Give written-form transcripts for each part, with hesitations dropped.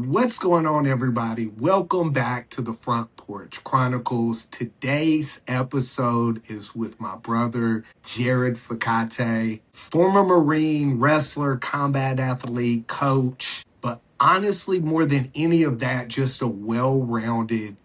What's going on, everybody? Welcome back to the Front Porch Chronicles. Today's episode is with my brother, Jared Fekete, former Marine, wrestler, combat athlete, coach, but honestly, more than any of that, just a well-rounded,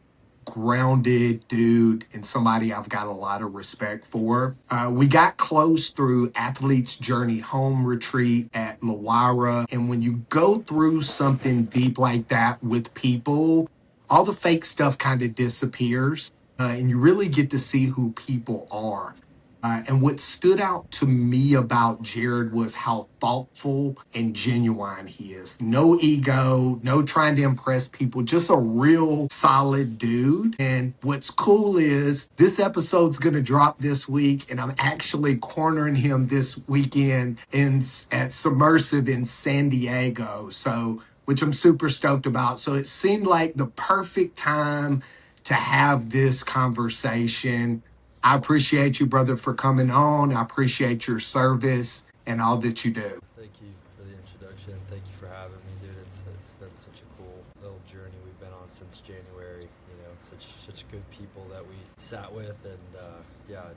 grounded dude and somebody I've got a lot of respect for. We got close through Athlete's Journey Home Retreat at LaWayra. And when you go through something deep like that with people, all the fake stuff kind of disappears. And you really get to see who people are. And what stood out to me about Jared was how thoughtful and genuine he is. No ego, no trying to impress people, just a real solid dude. And what's cool is this episode's going to drop this week, and I'm actually cornering him this weekend at Subversiv in San Diego. So, which I'm super stoked about. So it seemed like the perfect time to have this conversation. I appreciate you, brother, for coming on. I appreciate your service and all that you do. Thank you for the introduction. Thank you for having me, dude. It's been such a cool little journey we've been on since January. You know, such good people that we sat with, and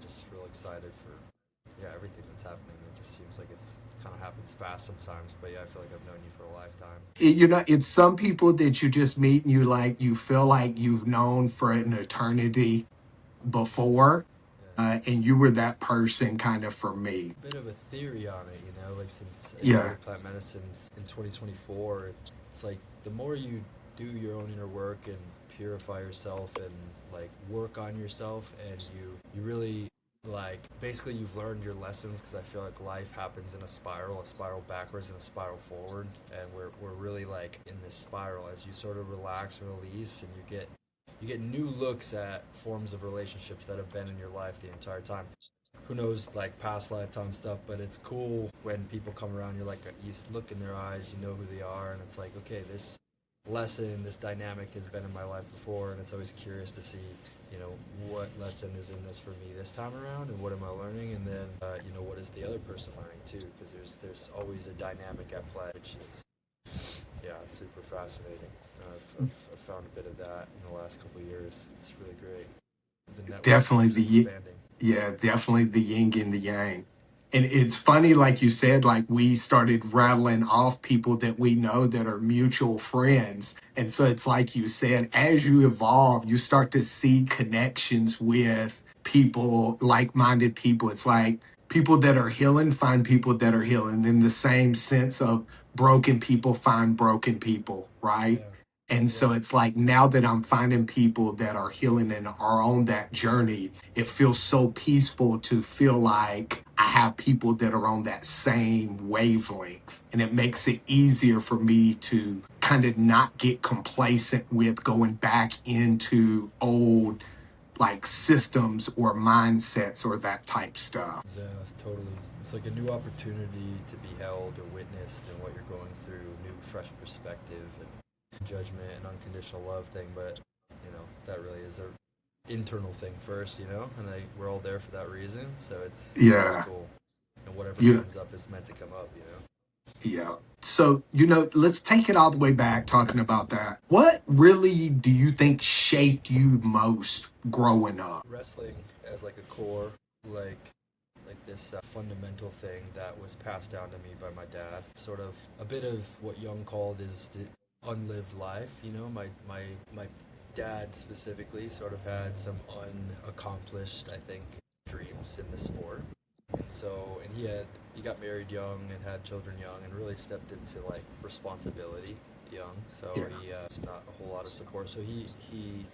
just real excited for everything that's happening. It just seems like it's kind of happens fast sometimes, but I feel like I've known you for a lifetime. It's some people that you just meet and you feel like you've known for an eternity before. And you were that person kind of for me. A bit of a theory on it, like since I Yeah. started plant medicine in 2024, it's like the more you do your own inner work and purify yourself and like work on yourself, and you really basically you've learned your lessons, because I feel like life happens in a spiral backwards and a spiral forward, and we're really like in this spiral as you sort of relax and release, and you get new looks at forms of relationships that have been in your life the entire time. Who knows, like past lifetime stuff, but it's cool when people come around, you're like, you look in their eyes, you know who they are, and it's like, okay, this lesson, this dynamic has been in my life before, and it's always curious to see, what lesson is in this for me this time around, and what am I learning, and then, what is the other person learning too, because there's always a dynamic at play, which is, it's super fascinating. I've found a bit of that in the last couple of years. It's really great. The network Definitely keeps expanding. definitely the yin and the yang. And it's funny, like you said, like we started rattling off people that we know that are mutual friends. And so it's like you said, as you evolve, you start to see connections with people, like-minded people. It's like people that are healing find people that are healing, in the same sense of broken people find broken people, right? Yeah. And so it's like now that I'm finding people that are healing and are on that journey, it feels so peaceful to feel like I have people that are on that same wavelength. And it makes it easier for me to kind of not get complacent with going back into old like systems or mindsets or that type stuff. Yeah, totally. It's like a new opportunity to be held or witnessed in what you're going through, new fresh perspective and judgment and unconditional love thing, but that really is a internal thing first, and we're all there for that reason, so it's cool, and whatever comes up is meant to come up. Yeah. So, let's take it all the way back talking about that. What really do you think shaped you most growing up? Wrestling as like a core, like this fundamental thing that was passed down to me by my dad. Sort of a bit of what Jung called is the unlived life. My dad specifically sort of had some unaccomplished, I think, dreams in the sport. And he got married young and had children young and really stepped into like responsibility young. So he has not a whole lot of support. So he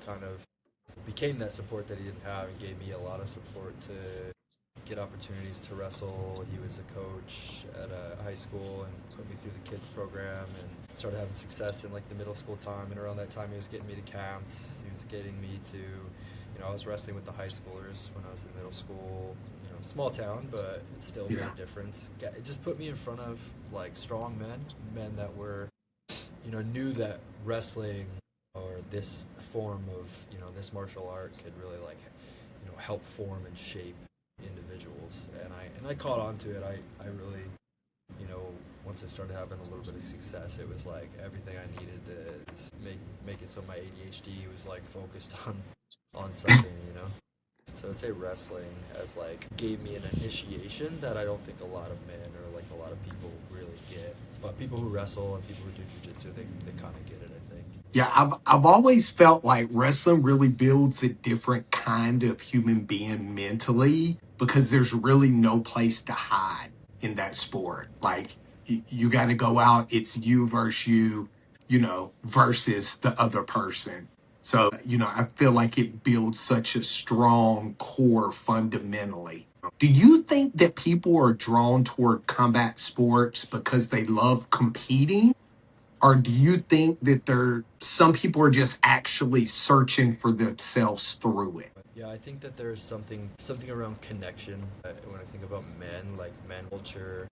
kind of became that support that he didn't have and gave me a lot of support to get opportunities to wrestle. He was a coach at a high school and put me through the kids program and started having success in like the middle school time. And around that time, he was getting me to camps. He was getting me to, I was wrestling with the high schoolers when I was in middle school. Small town, but it's still made a difference. It just put me in front of like strong men that were, knew that wrestling or this form of, this martial art could really like, help form and shape individuals. And I caught on to it. I really, once I started having a little bit of success, it was like everything I needed things, make it so my ADHD was like focused on something, you know. So I'd say wrestling as like gave me an initiation that I don't think a lot of men or like a lot of people really get. But people who wrestle and people who do jujitsu, they kind of get it, I think. Yeah, I've always felt like wrestling really builds a different kind of human being mentally because there's really no place to hide in that sport. Like you got to go out, it's you versus you, versus the other person. So, I feel like it builds such a strong core fundamentally. Do you think that people are drawn toward combat sports because they love competing? Or do you think that some people are just actually searching for themselves through it? Yeah, I think that there's something around connection. When I think about men, like men culture,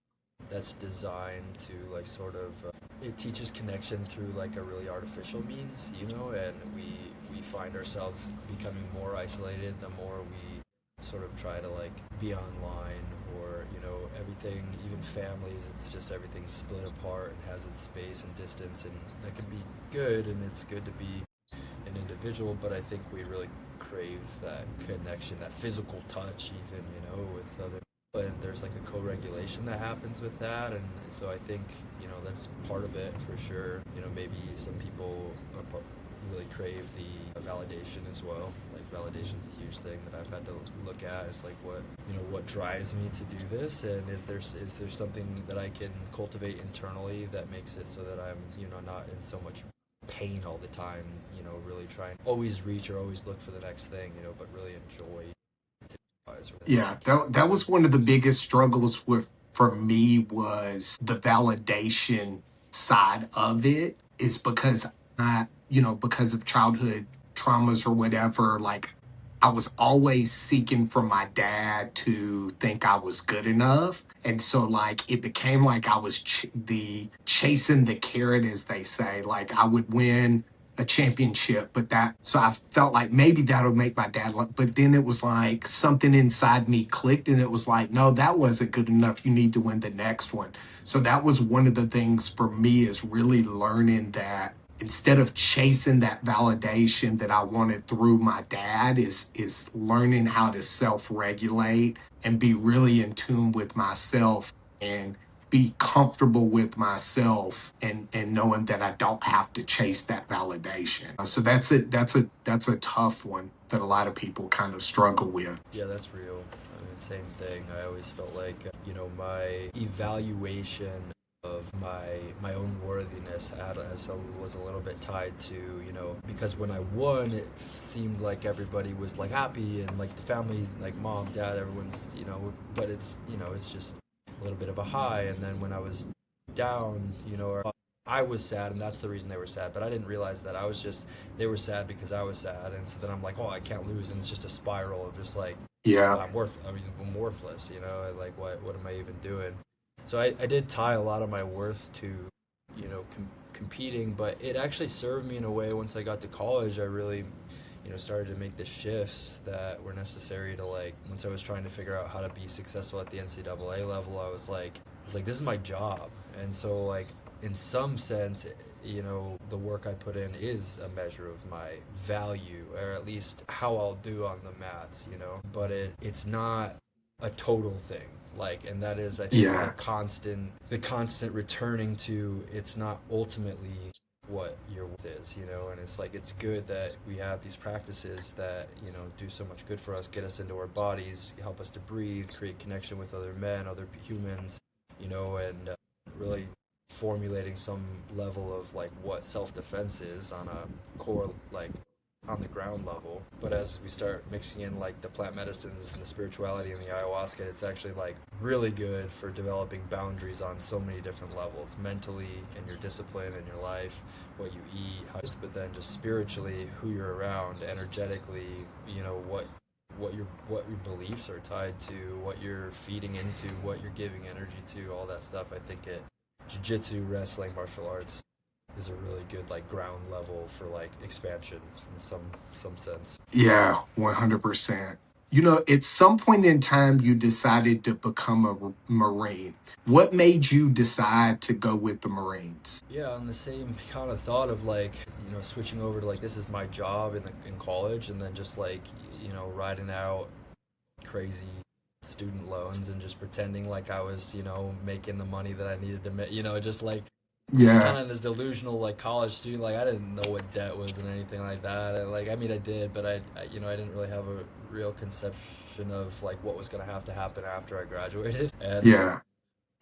that's designed to like sort of it teaches connection through like a really artificial means, you know, and we find ourselves becoming more isolated the more we sort of try to like be online or everything, even families, it's just everything's split apart and has its space and distance, and that can be good, and it's good to be an individual, but I think we really crave that connection, that physical touch even, with other people. And there's like a co-regulation that happens with that, and so I think, that's part of it for sure. Maybe some people really crave the validation as well. Like validation's a huge thing that I've had to look at. It's like what drives me to do this, and is there something that I can cultivate internally that makes it so that I'm not in so much pain all the time, really try and always reach or always look for the next thing, but really enjoy. Yeah, that was one of the biggest struggles for me was the validation side of it is because because of childhood traumas or whatever, like I was always seeking for my dad to think I was good enough. And so like it became like I was chasing the carrot, as they say. Like I would win a championship, so I felt like maybe that'll make my dad look, but then it was like something inside me clicked and it was like, no, that wasn't good enough. You need to win the next one. So that was one of the things for me is really learning that instead of chasing that validation that I wanted through my dad is learning how to self-regulate and be really in tune with myself and be comfortable with myself and knowing that I don't have to chase that validation. So that's a tough one that a lot of people kind of struggle with. Yeah, that's real. I mean, same thing. I always felt like, my evaluation of my own worthiness was a little bit tied to, because when I won, it seemed like everybody was like happy and like the family, like mom, dad, everyone's, but it's just a little bit of a high. And then when I was down, or I was sad, and that's the reason they were sad. But I didn't realize that they were sad because I was sad. And so then I'm like, oh, I can't lose, and it's just a spiral of just like, Yeah. I'm worthless, like what am I even doing? So I did tie a lot of my worth to, competing, but it actually served me in a way. Once I got to college, I really started to make the shifts that were necessary to like, once I was trying to figure out how to be successful at the NCAA level, I was like, this is my job. And so like, in some sense, the work I put in is a measure of my value, or at least how I'll do on the mats, but it's not a total thing. Like, and that is, I think, Yeah. the constant returning to, it's not ultimately what your worth is, and it's like, it's good that we have these practices that, do so much good for us, get us into our bodies, help us to breathe, create connection with other men, other humans, and really formulating some level of like what self-defense is on a core, like on the ground level. But as we start mixing in like the plant medicines and the spirituality and the ayahuasca, it's actually like really good for developing boundaries on so many different levels, mentally, in your discipline, in your life, what you eat, but then just spiritually, who you're around, energetically, what your beliefs are tied to, what you're feeding into, what you're giving energy to, all that stuff. I think jiu-jitsu, wrestling, martial arts is a really good like ground level for like expansion in some sense. Yeah, 100%. At some point in time, you decided to become a Marine. What made you decide to go with the Marines? Yeah, on the same kind of thought of like, switching over to like this is my job in college, and then just like, riding out crazy student loans and just pretending like I was, making the money that I needed to make, just like kind Yeah, of this delusional like college student. Like I didn't know what debt was and anything like that. And, like I mean I did, but I didn't really have a real conception of like what was going to have to happen after I graduated. And yeah,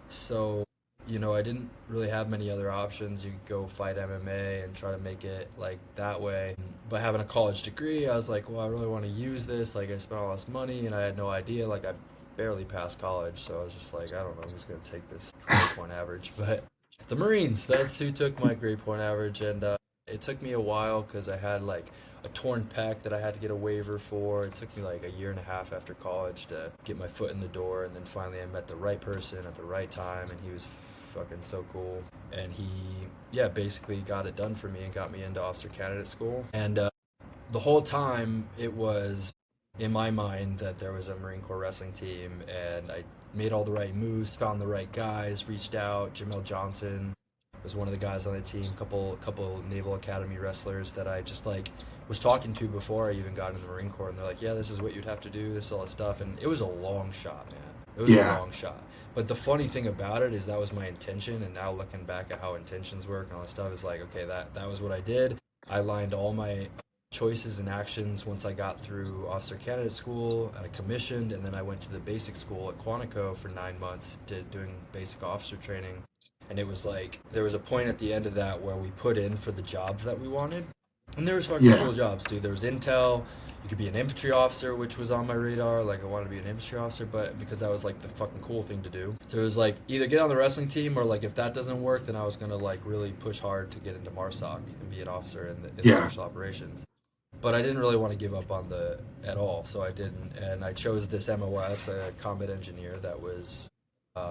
so, I didn't really have many other options. You could go fight MMA and try to make it like that way. But having a college degree, I was like, well, I really want to use this. Like, I spent all this money and I had no idea. Like, I barely passed college. So I was just like, I don't know who's going to take this grade point average. But the Marines, that's who took my grade point average. And it took me a while because I had like a torn pec that I had to get a waiver for. It took me like a year and a half after college to get my foot in the door, and then finally I met the right person at the right time, and he was fucking so cool. And he, yeah, basically got it done for me and got me into officer candidate school. And the whole time it was in my mind that there was a Marine Corps wrestling team, and I made all the right moves, found the right guys, reached out. Jamel Johnson was one of the guys on the team. Couple Naval Academy wrestlers that I just like was talking to before I even got into the Marine Corps, and they're like, "Yeah, this is what you'd have to do. This all this stuff." And it was a long shot, man. It was a yeah, long shot. But the funny thing about it is that was my intention, and now looking back at how intentions work and all that stuff is like, okay, that was what I did. I lined all my choices and actions once I got through officer candidate school. I commissioned, and then I went to the basic school at Quantico for 9 months, doing basic officer training. And it was like there was a point at the end of that where we put in for the jobs that we wanted, and there was fucking yeah, cool jobs, dude. There was intel. You could be an infantry officer, which was on my radar. Like I wanted to be an infantry officer, but because that was like the fucking cool thing to do. So it was like either get on the wrestling team, or like if that doesn't work, then I was gonna like really push hard to get into MARSOC and be an officer in the yeah, special operations. But I didn't really want to give up on the at all, so I didn't. And I chose this MOS, a combat engineer, that was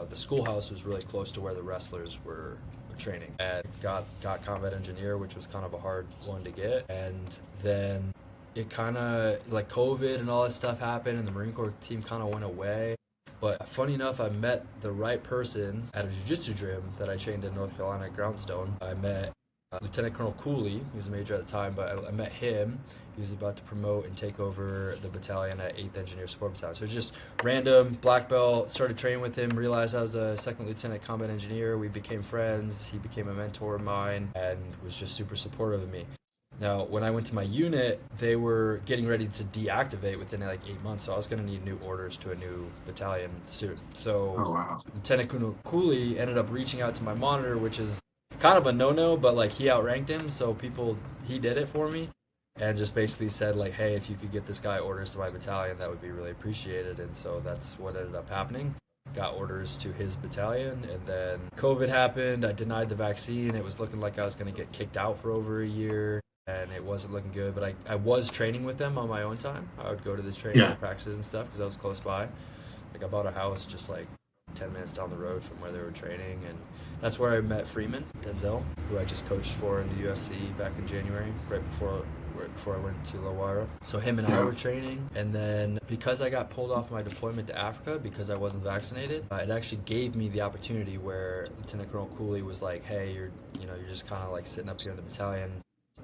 the schoolhouse was really close to where the wrestlers were training, and got combat engineer, which was kind of a hard one to get. And then it kind of like COVID and all that stuff happened, and the Marine Corps team kind of went away. But funny enough, I met the right person at a jiu-jitsu gym that I trained in North Carolina at Groundstone. I met Lieutenant Colonel Cooley. He was a major at the time, but I met him. He was about to promote and take over the battalion at 8th Engineer Support Battalion. So just random, black belt, started training with him, realized I was a second lieutenant combat engineer. We became friends. He became a mentor of mine and was just super supportive of me. Now, when I went to my unit, they were getting ready to deactivate within like 8 months, so I was going to need new orders to a new battalion soon. So oh wow, Lieutenant Colonel Cooley ended up reaching out to my monitor, which is kind of a no-no, but like he outranked him, so he did it for me, and just basically said like, hey, if you could get this guy orders to my battalion, that would be really appreciated. And so that's what ended up happening. Got orders to his battalion, and then COVID happened. I denied the vaccine. It was looking like I was going to get kicked out for over a year, and it wasn't looking good. But I was training with them on my own time. I would go to this training yeah, practices and stuff because I was close by. Like I bought a house just like 10 minutes down the road from where they were training, and that's where I met Freeman Denzel, who I just coached for in the UFC back in January, right before I went to LaWayra. So him and I yeah, were training, and then because I got pulled off my deployment to Africa because I wasn't vaccinated, it actually gave me the opportunity where Lieutenant Colonel Cooley was like, hey, you're just kind of like sitting up here in the battalion.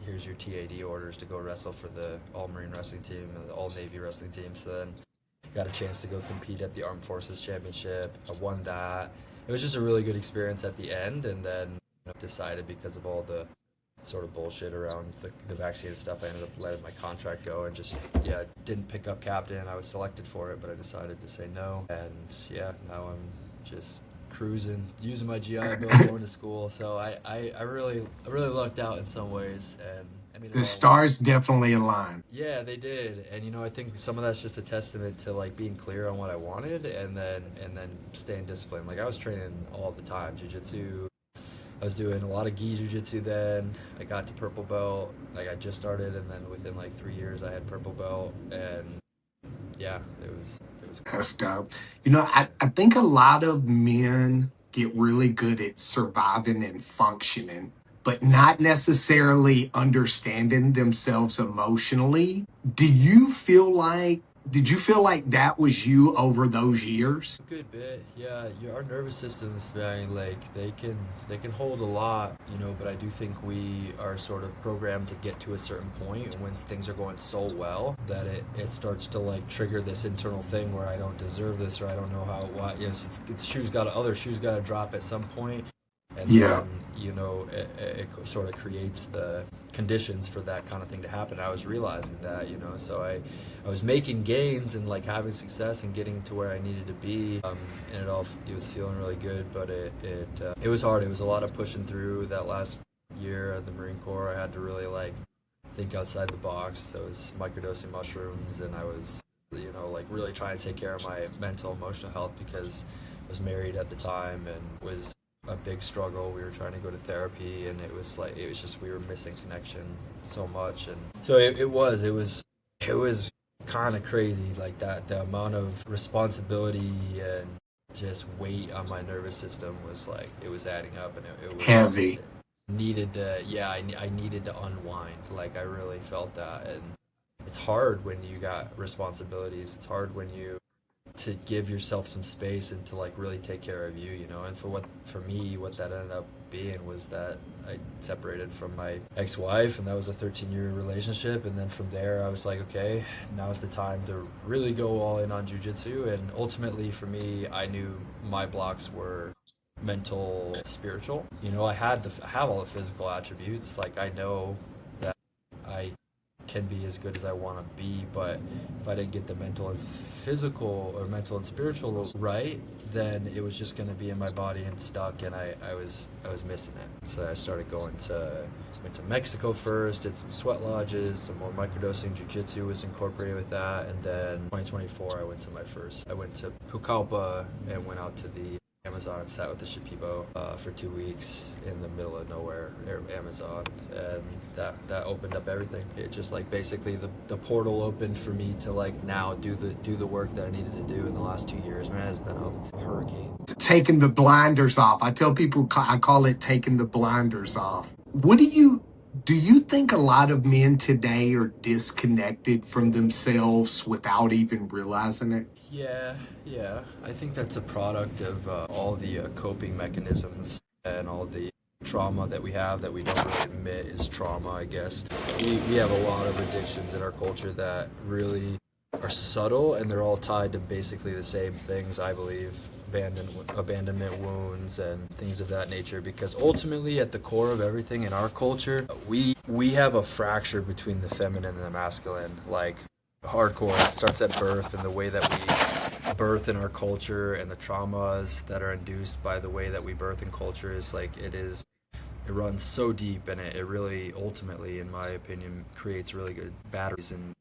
Here's your TAD orders to go wrestle for the All Marine Wrestling Team and the All Navy Wrestling Team. So then got a chance to go compete at the Armed Forces Championship. I won that. It was just a really good experience at the end, and then decided because of all the sort of bullshit around the vaccine and stuff, I ended up letting my contract go and just, didn't pick up captain. I was selected for it, but I decided to say no. And now I'm just cruising, using my GI Bill, going to school. So I really lucked out in some ways, and I mean it the all. stars definitely align. Yeah, they did. And I think some of that's just a testament to like being clear on what I wanted, and then staying disciplined. Like I was training all the time, jiu-jitsu. I was doing a lot of gi jiu-jitsu then. I got to purple belt. Like I just started, and then within like 3 years I had purple belt, and yeah, it was cool. That's dope. I think a lot of men get really good at surviving and functioning, but not necessarily understanding themselves emotionally. Do you feel like Did you feel like that was you over those years? A good bit, yeah. Our nervous systems, man, like they can hold a lot, but I do think we are sort of programmed to get to a certain point, and when things are going so well that it starts to like trigger this internal thing where I don't deserve this or I don't know how why. Yes, it's other shoes got to drop at some point, and Yeah. then it sort of creates the conditions for that kind of thing to happen. I was realizing that, so I was making gains and like having success and getting to where I needed to be, and it was feeling really good, but it was hard. It was a lot of pushing through that last year at the Marine Corps. I had to really like think outside the box. So I was microdosing mushrooms, and I was like really trying to take care of my mental emotional health because I was married at the time and was a big struggle. We were trying to go to therapy, and it was just we were missing connection so much, and so it was kind of crazy, like that the amount of responsibility and just weight on my nervous system was like it was adding up, and it was Heavy. it needed to I needed to unwind. Like I really felt that, and it's hard when you got responsibilities. It's hard when you to give yourself some space and to like really take care of you, and for me what that ended up being was that I separated from my ex-wife, and that was a 13-year relationship, and then from there I was like, okay, now's the time to really go all in on jiu-jitsu. And ultimately for me, I knew my blocks were mental, spiritual. I have all the physical attributes. Like I know that I can be as good as I want to be, but if I didn't get the mental and physical or mental and spiritual right, then it was just going to be in my body and stuck, and I was missing it. So I started went to Mexico first, did some sweat lodges, some more microdosing. Jiu-jitsu was incorporated with that, and then 2024 I went to Pucallpa and went out to the Amazon and sat with the Shipibo for 2 weeks in the middle of nowhere, Amazon, and that opened up everything. It just like basically the portal opened for me to like now do the work that I needed to do in the last 2 years. Man, it's been a hurricane. Taking the blinders off. I tell people I call it taking the blinders off. Do you think a lot of men today are disconnected from themselves without even realizing it? Yeah, yeah. I think that's a product of all the coping mechanisms and all the trauma that we have that we don't really admit is trauma, I guess. We have a lot of addictions in our culture that really are subtle, and they're all tied to basically the same things, I believe. Abandonment wounds and things of that nature, because ultimately at the core of everything in our culture, we have a fracture between the feminine and the masculine, like hardcore. It starts at birth, and the way that we birth in our culture and the traumas that are induced by the way that we birth in culture is like it runs so deep, and it really ultimately, in my opinion, creates really good batteries in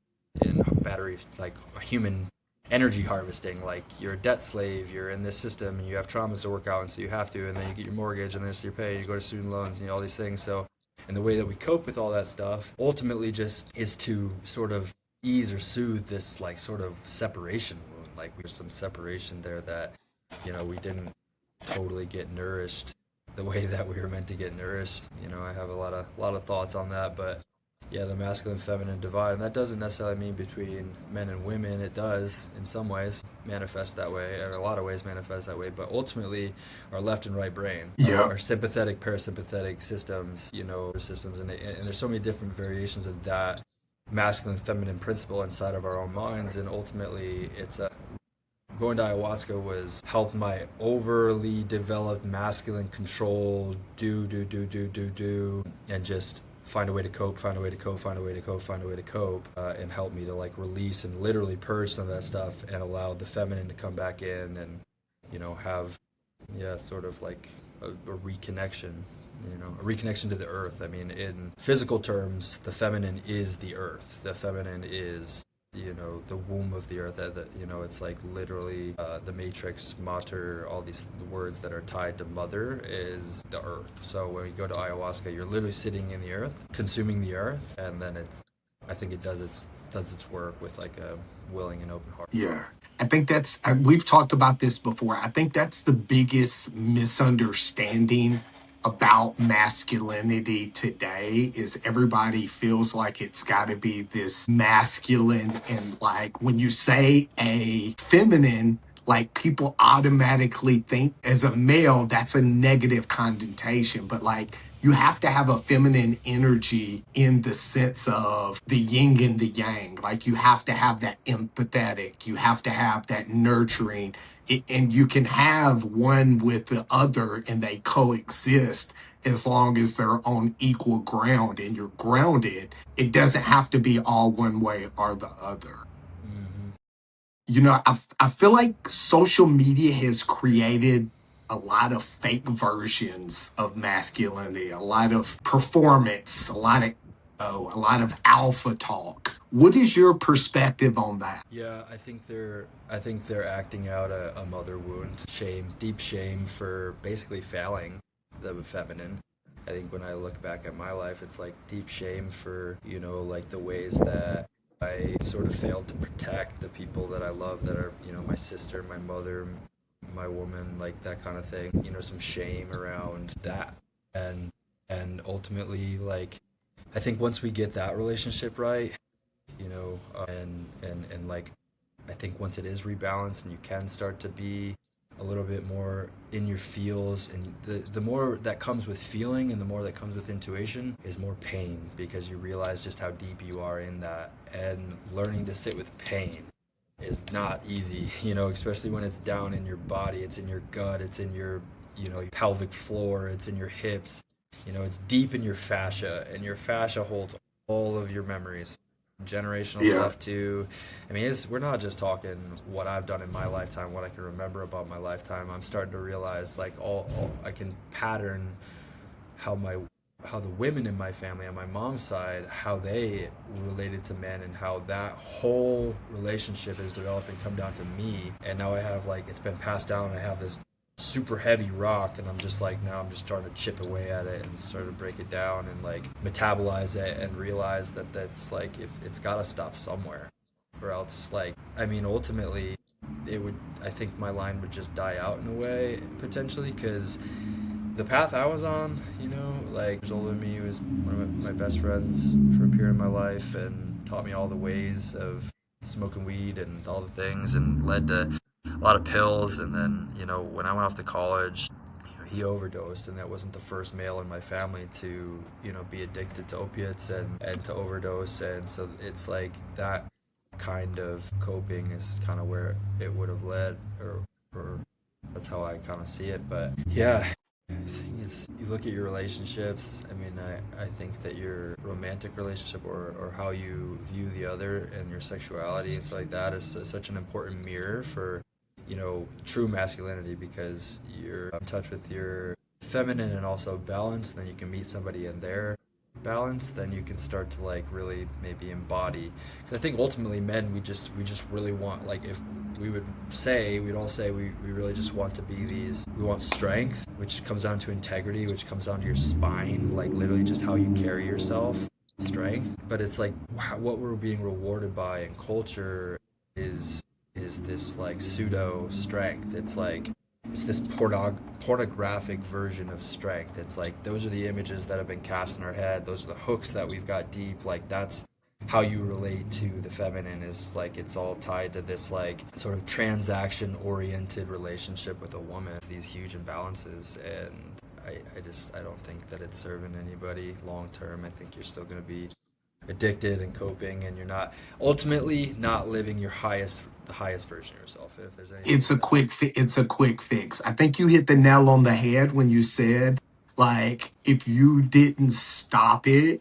battery, like human energy harvesting. Like you're a debt slave, you're in this system, and you have traumas to work out, and so you have to, and then you get your mortgage, and this you're paying, you go to student loans, and all these things. So, and the way that we cope with all that stuff ultimately just is to sort of ease or soothe this like sort of separation wound. Like there's some separation there that we didn't totally get nourished the way that we were meant to get nourished. I have a lot of thoughts on that, but yeah, the masculine feminine divide, and that doesn't necessarily mean between men and women. It does in some ways manifest that way, and a lot of ways manifest that way, but ultimately our left and right brain, Yeah. our sympathetic parasympathetic systems, systems, and there's so many different variations of that masculine feminine principle inside of our own minds. And ultimately it's going to ayahuasca was helped my overly developed masculine control, and just find a way to cope, find a way to cope, find a way to cope, find a way to cope, and help me to like release and literally purge some of that stuff and allow the feminine to come back in and have sort of like a reconnection, a reconnection to the earth. I mean, in physical terms, the feminine is the earth. The feminine is the womb of the earth. It's like literally the matrix, mater, all these words that are tied to mother is the earth. So when you go to ayahuasca, you're literally sitting in the earth, consuming the earth, and then I think it does its work with like a willing and open heart. Yeah. I think we've talked about this before. I think that's the biggest misunderstanding about masculinity today is everybody feels like it's got to be this masculine. And like when you say a feminine, like people automatically think as a male, that's a negative connotation. But like you have to have a feminine energy in the sense of the yin and the yang. Like you have to have that empathetic, you have to have that nurturing, and you can have one with the other and they coexist as long as they're on equal ground and you're grounded. It doesn't have to be all one way or the other. Mm-hmm. You know, I feel like social media has created a lot of fake versions of masculinity, a lot of performance, a lot of alpha talk. What is your perspective on that? Yeah, I think they're acting out a mother wound, shame, deep shame for basically failing the feminine. I think when I look back at my life, it's like deep shame for, like the ways that I sort of failed to protect the people that I love that are, my sister, my mother, my woman, like that kind of thing. Some shame around that. And ultimately, like, I think once we get that relationship right, and like I think once it is rebalanced and you can start to be a little bit more in your feels, and the more that comes with feeling and the more that comes with intuition is more pain, because you realize just how deep you are in that, and learning to sit with pain is not easy, especially when it's down in your body, it's in your gut, it's in your your pelvic floor, it's in your hips, it's deep in your fascia, and your fascia holds all of your memories, generational Yeah. stuff too. I mean, we're not just talking what I've done in my lifetime, what I can remember about my lifetime. I'm starting to realize like all I can pattern how my how the women in my family on my mom's side, how they related to men, and how that whole relationship has developed and come down to me. And now I have, like, it's been passed down, and I have this super heavy rock, and I'm just like, now I'm just trying to chip away at it and sort of break it down and like metabolize it and realize that that's like, if it's got to stop somewhere, or else, like, I mean, ultimately it would, I think my line would just die out in a way, potentially, because the path I was on, like, was older than me, was one of my best friends for a period of my life, and taught me all the ways of smoking weed and all the things, and led to a lot of pills. And then, when I went off to college, he overdosed, and that wasn't the first male in my family to, be addicted to opiates and to overdose. And so it's like that kind of coping is kind of where it would have led, or that's how I kind of see it. But yeah, I think it's, you look at your relationships. I mean, I think that your romantic relationship, or how you view the other and your sexuality and stuff like that, is such an important mirror for, true masculinity, because you're in touch with your feminine and also balance. Then you can meet somebody in their balance, then you can start to like really maybe embody, because I think ultimately men, we just really want, like, if we'd all say we really just want to be these, we want strength, which comes down to integrity, which comes down to your spine, like literally just how you carry yourself, strength. But it's like, what we're being rewarded by in culture is this like pseudo strength. It's like, it's this pornographic version of strength. It's like, those are the images that have been cast in our head, those are the hooks that we've got deep, like that's how you relate to the feminine, is like it's all tied to this like sort of transaction oriented relationship with a woman, these huge imbalances. And I don't think that it's serving anybody long term. I think you're still going to be addicted and coping, and you're not, ultimately not living the highest version of yourself, if there's anything It's a like that. it's a quick fix. I think you hit the nail on the head when you said, like, if you didn't stop it,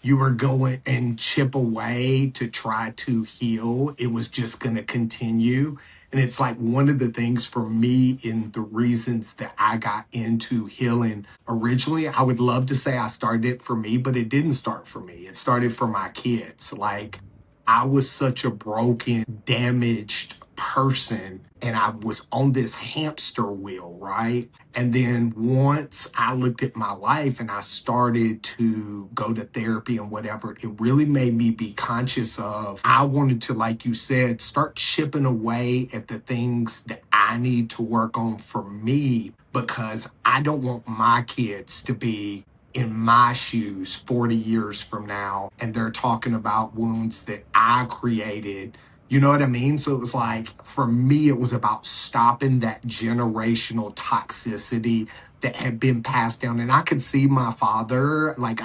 you were going and chip away to try to heal. It was just going to continue. And it's like one of the things for me in the reasons that I got into healing originally, I would love to say I started it for me, but it didn't start for me. It started for my kids. Like, I was such a broken, damaged person, and I was on this hamster wheel, right? And then once I looked at my life and I started to go to therapy and whatever, it really made me be conscious of, I wanted to, like you said, start chipping away at the things that I I need to work on for me, because I don't want my kids to be in my shoes 40 years from now and they're talking about wounds that I created. You know what I mean? So it was like, for me, it was about stopping that generational toxicity that had been passed down. And I could see my father, like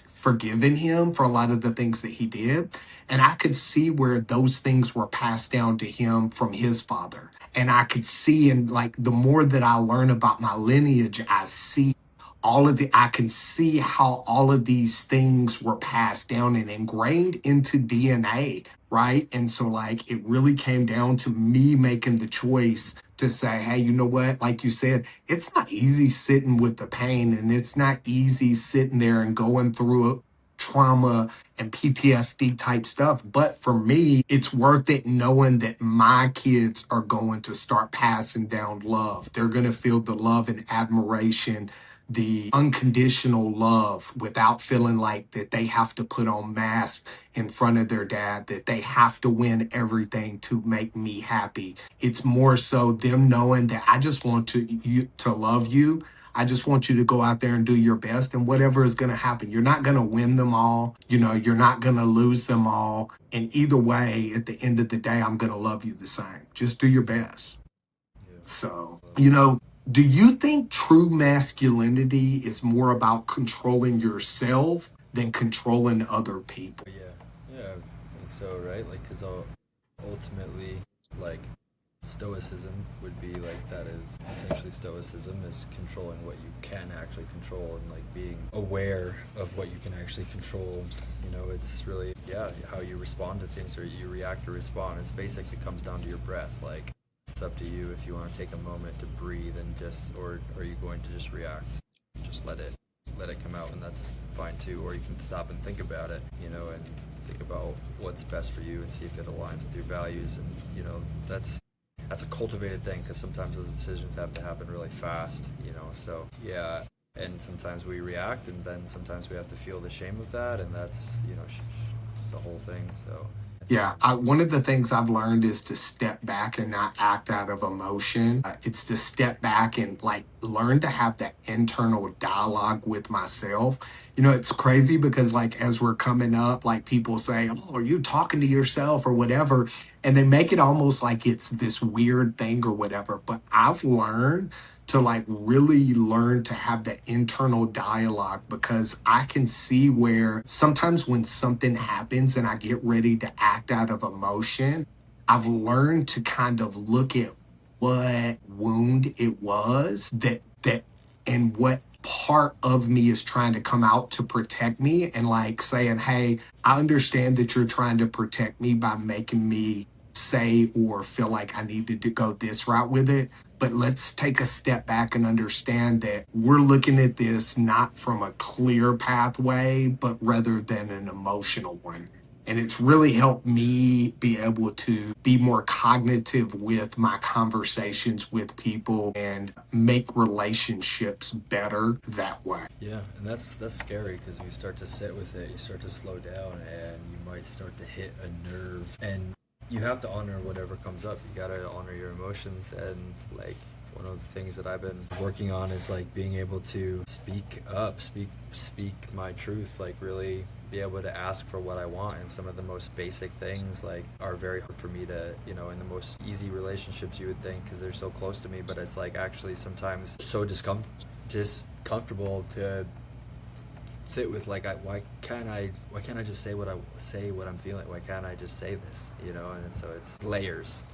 forgiven him for a lot of the things that he did. And I could see where those things were passed down to him from his father. And I could see, and like the more that I learn about my lineage, I see I can see how all of these things were passed down and ingrained into DNA, right? And so, like, it really came down to me making the choice to say, hey, you know what? Like you said, it's not easy sitting with the pain, and it's not easy sitting there and going through trauma and PTSD type stuff. But for me, it's worth it knowing that my kids are going to start passing down love. They're going to feel the love and admiration, the unconditional love, without feeling like that they have to put on masks in front of their dad, that they have to win everything to make me happy. It's more so them knowing that I just want to love you. I just want you to go out there and do your best, and whatever is going to happen, you're not going to win them all. You know, you're not going to lose them all. And either way, at the end of the day, I'm going to love you the same. Just do your best. Yeah. So, do you think true masculinity is more about controlling yourself than controlling other people? Yeah, I think so, right? Like, because ultimately, like, stoicism would be like, that is essentially stoicism is controlling what you can actually control, and like being aware of what you can actually control. It's really, yeah, how you respond to things, or you react or respond. It's basically comes down to your breath. Like, it's up to you if you want to take a moment to breathe and or are you going to just react? Just let it come out, and that's fine too. Or you can stop and think about it, and think about what's best for you and see if it aligns with your values. And that's a cultivated thing, because sometimes those decisions have to happen really fast. So yeah. And sometimes we react, and then sometimes we have to feel the shame of that, and that's it's the whole thing. So Yeah, one of the things I've learned is to step back and not act out of emotion. It's to step back and like learn to have that internal dialogue with myself. It's crazy because like as we're coming up, like people say, "Oh, are you talking to yourself or whatever?" And they make it almost like it's this weird thing or whatever. But I've learned to like really learn to have that internal dialogue, because I can see where sometimes when something happens and I get ready to act out of emotion, I've learned to kind of look at what wound it was that and what part of me is trying to come out to protect me, and like saying, hey, I understand that you're trying to protect me by making me say or feel like I needed to go this route with it. But let's take a step back and understand that we're looking at this not from a clear pathway, but rather than an emotional one. And it's really helped me be able to be more cognitive with my conversations with people and make relationships better that way. yeah, and that's scary, because you start to sit with it, you start to slow down, and you might start to hit a nerve, and you have to honor whatever comes up. You gotta honor your emotions. And like, one of the things that I've been working on is like being able to speak up, speak my truth, like really be able to ask for what I want. And some of the most basic things like are very hard for me to, in the most easy relationships, you would think, because they're so close to me, but it's like actually sometimes so discomfortable to sit with. Like, why can't I just say what I'm feeling? Why can't I just say this? And so it's layers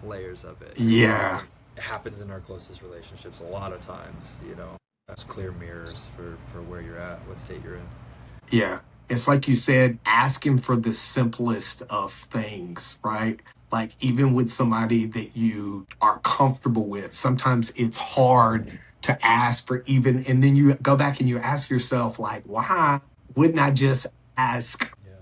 of it. Yeah. It happens in our closest relationships a lot of times. That's clear mirrors for where you're at, what state you're in. Yeah. It's like you said, asking for the simplest of things, right? Like even with somebody that you are comfortable with, sometimes it's hard to ask for even, and then you go back and you ask yourself, like, why wouldn't I just ask Yeah.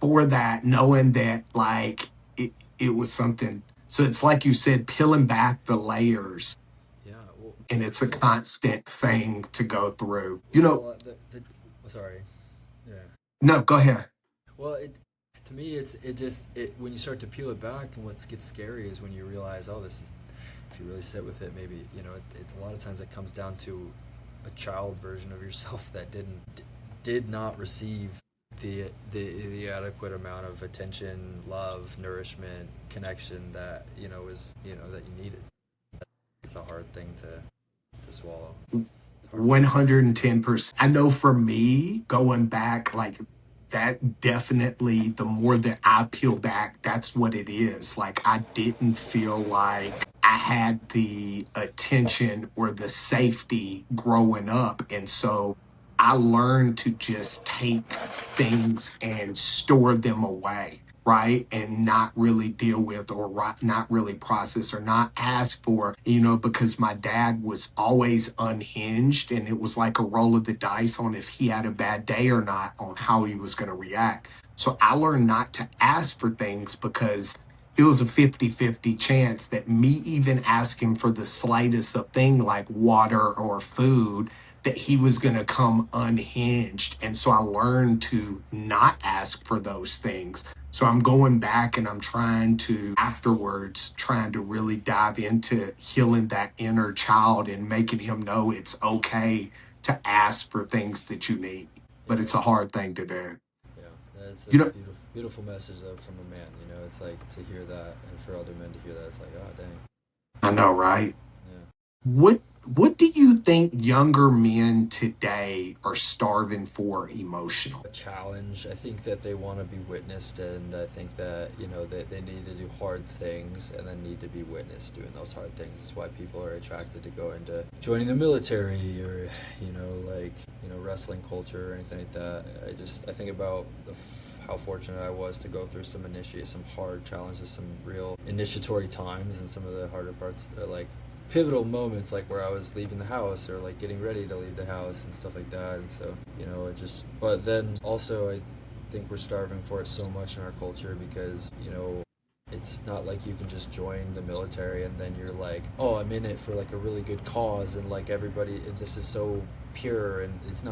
for that, knowing that like it was something. So it's like you said, peeling back the layers, Yeah. Well, and it's a well, constant thing to go through. sorry. Yeah. No, go ahead. Well, to me, it when you start to peel it back, and what gets scary is when you realize, oh, this is if you really sit with it, maybe, a lot of times it comes down to a child version of yourself that did not receive the adequate amount of attention, love, nourishment, connection that was that you needed. It's a hard thing to swallow. 110%. I know for me, going back, like that definitely, the more that I peel back, that's what it is. Like, I didn't feel like I had the attention or the safety growing up. And so I learned to just take things and store them away. Right. And not really deal with or not really process or not ask for, because my dad was always unhinged and it was like a roll of the dice on if he had a bad day or not on how he was going to react. So I learned not to ask for things because it was a 50-50 chance that me even asking for the slightest of thing like water or food, that he was going to come unhinged. And so I learned to not ask for those things. So I'm going back and I'm afterwards, trying to really dive into healing that inner child and making him know it's okay to ask for things that you need. But it's Yeah. a hard thing to do. Yeah, that's a You know, beautiful message though from a man. It's like to hear that, and for other men to hear that, it's like, oh dang. I know, right? Yeah. What do you think younger men today are starving for emotionally? A challenge. I think that they want to be witnessed, and I think that they need to do hard things and then need to be witnessed doing those hard things. That's why people are attracted to go into joining the military or wrestling culture or anything like that. I think about how fortunate I was to go through some hard challenges, some real initiatory times, and some of the harder parts are like pivotal moments, like where I was leaving the house or like getting ready to leave the house and stuff like that. And so but then also I think we're starving for it so much in our culture because it's not like you can just join the military and then you're like, oh, I'm in it for like a really good cause and like everybody, this is so pure. And it's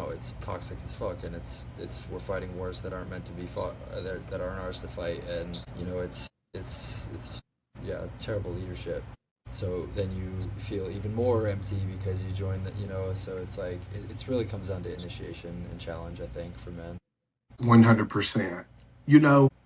toxic as fuck, and it's we're fighting wars that aren't meant to be fought, that aren't ours to fight. And it's yeah, terrible leadership. So then you feel even more empty because you join so it's like it's really comes down to initiation and challenge, I think, for men. 100%.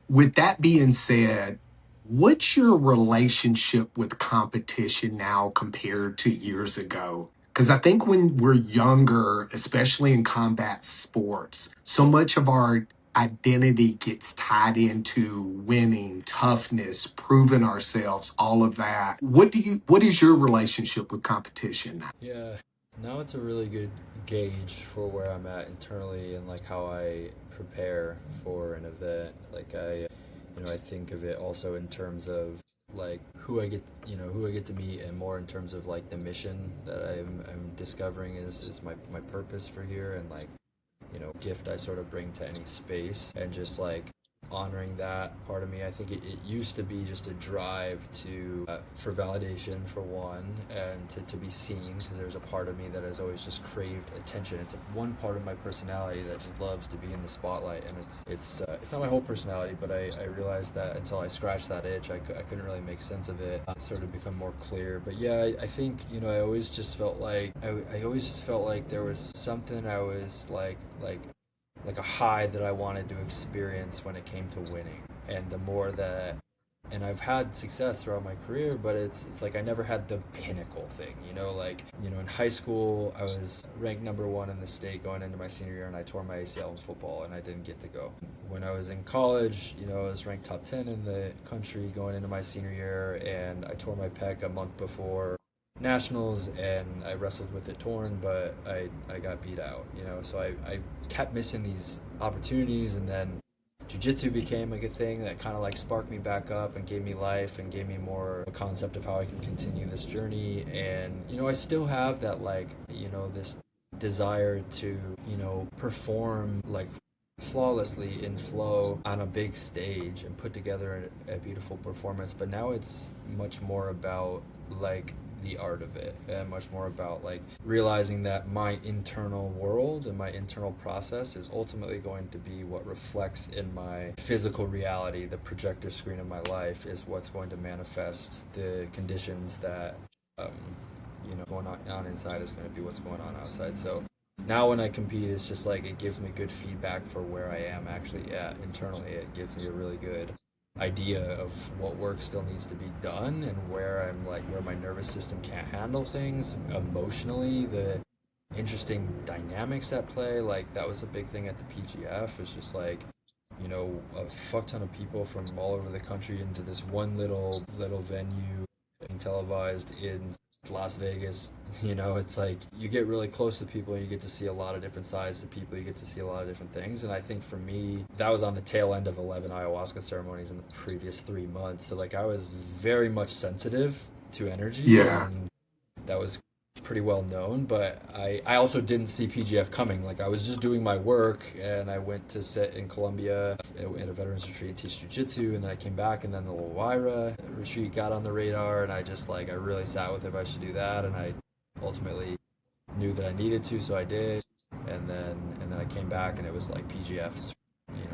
With that being said, what's your relationship with competition now compared to years ago? Because I think when we're younger, especially in combat sports, so much of our identity gets tied into winning, toughness, proving ourselves, all of that. What is your relationship with competition now? Yeah, now it's a really good gauge for where I'm at internally and like how I prepare for an event. Like I think of it also in terms of like who I get to meet, and more in terms of like the mission that I'm discovering is my purpose for here, and like gift I sort of bring to any space, and just like honoring that part of me. I think it used to be just a drive to for validation for one, and to be seen, because there's a part of me that has always just craved attention. It's one part of my personality that just loves to be in the spotlight, and it's not my whole personality, but I realized that until I scratched that itch, I couldn't really make sense of it. It started to become more clear. But yeah, I think I always just felt like I always just felt like there was something I was like a high that I wanted to experience when it came to winning. And the more that, and I've had success throughout my career, but it's like I never had the pinnacle thing, in high school I was ranked number 1 in the state going into my senior year, and I tore my ACL in football and I didn't get to go. When I was in college, I was ranked top 10 in the country going into my senior year, and I tore my pec a month before nationals, and I wrestled with it torn, but I got beat out, so I kept missing these opportunities. And then jiu-jitsu became like a thing that kind of like sparked me back up and gave me life and gave me more a concept of how I can continue this journey. And I still have that like this desire to perform like flawlessly in flow on a big stage and put together a beautiful performance. But now it's much more about like the art of it, and much more about like realizing that my internal world and my internal process is ultimately going to be what reflects in my physical reality. The projector screen of my life is what's going to manifest the conditions that um, going on inside is going to be what's going on outside. So now when I compete, it's just like it gives me good feedback for where I am actually at internally. It gives me a really good idea of what work still needs to be done and where I'm like where my nervous system can't handle things emotionally, the interesting dynamics at play. Like that was a big thing at the PGF. It's just like a fuck ton of people from all over the country into this one little venue being televised in Las Vegas. It's like you get really close to people and you get to see a lot of different sides of people. You get to see a lot of different things. And I think for me, that was on the tail end of 11 ayahuasca ceremonies in the previous 3 months. So like I was very much sensitive to energy. Yeah. And that was pretty well known, but I also didn't see PGF coming. Like I was just doing my work and I went to sit in Colombia in a veterans retreat and teach jiu-jitsu, and then I came back and then the LaWayra retreat got on the radar, and I just like I really sat with if I should do that, and I ultimately knew that I needed to, so I did. And then I came back and it was like PGF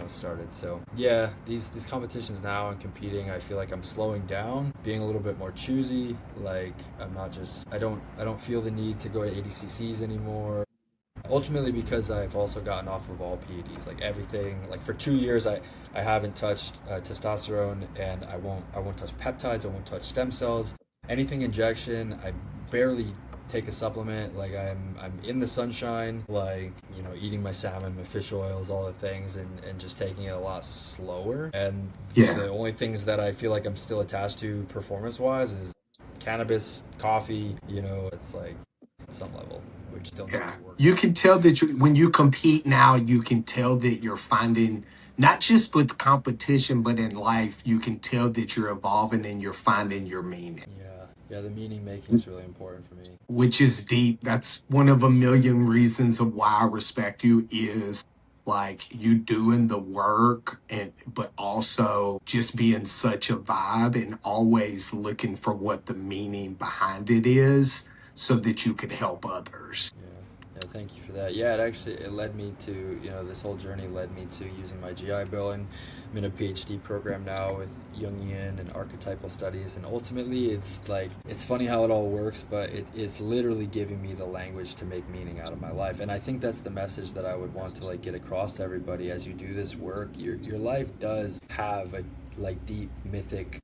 started. So yeah, these competitions now and competing, I feel like I'm slowing down, being a little bit more choosy. Like I'm not just I don't feel the need to go to ADCCs anymore, ultimately because I've also gotten off of all PEDs, like everything. Like for 2 years I haven't touched testosterone, and I won't touch peptides, I won't touch stem cells, anything injection. I barely take a supplement. Like I'm in the sunshine, like eating my salmon, my fish oils, all the things, and just taking it a lot slower. And the only things that I feel like I'm still attached to performance wise is cannabis, coffee. It's like at some level which still needs to work. You can tell that when you compete now, you can tell that you're finding, not just with competition but in life, you can tell that you're evolving and you're finding your meaning. Yeah, the meaning making is really important for me. Which is deep. That's one of a million reasons of why I respect you, is like you doing the work, but also just being such a vibe and always looking for what the meaning behind it is so that you can help others. Yeah, thank you for that. Yeah, it led me to, this whole journey led me to using my GI Bill, and I'm in a PhD program now with Jungian and archetypal studies, and ultimately it's funny how it all works, but it is literally giving me the language to make meaning out of my life. And I think that's the message that I would want to like get across to everybody. As you do this work, your life does have a deep mythic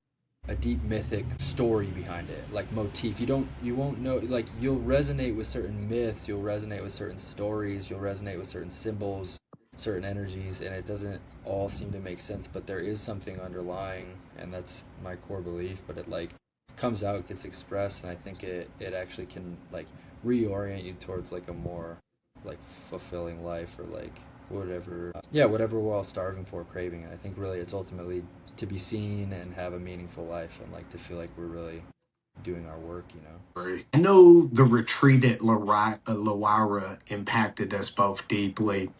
story behind it, like motif. You won't know, like you'll resonate with certain myths, you'll resonate with certain stories, you'll resonate with certain symbols, certain energies, and it doesn't all seem to make sense, but there is something underlying, and that's my core belief. But it like comes out, gets expressed, and I think it actually can like reorient you towards like a more like fulfilling life, or like whatever we're all starving for, craving. And I think really it's ultimately to be seen and have a meaningful life, and like to feel like we're really doing our work. I know the retreat at LaWayra impacted us both deeply.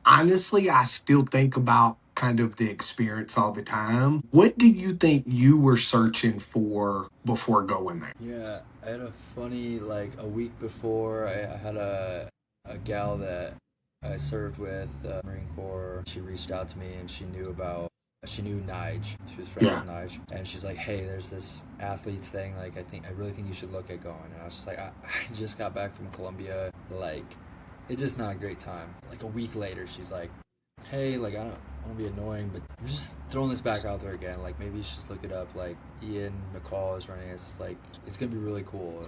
Honestly, I still think about kind of the experience all the time. What do you think you were searching for before going there? Yeah, I had a funny, like a week before, I had a gal that I served with, Marine Corps. She reached out to me and she knew Nige. She was friends with Nige, and she's like, "Hey, there's this athletes thing. Like, I really think you should look at going." And I was just like, I just got back from Colombia. Like, it's just not a great time. Like a week later, she's like, "Hey, like I don't want to be annoying, but I'm just throwing this back out there again. Like maybe you should just look it up. Like Ian McCall is running. It's like it's gonna be really cool."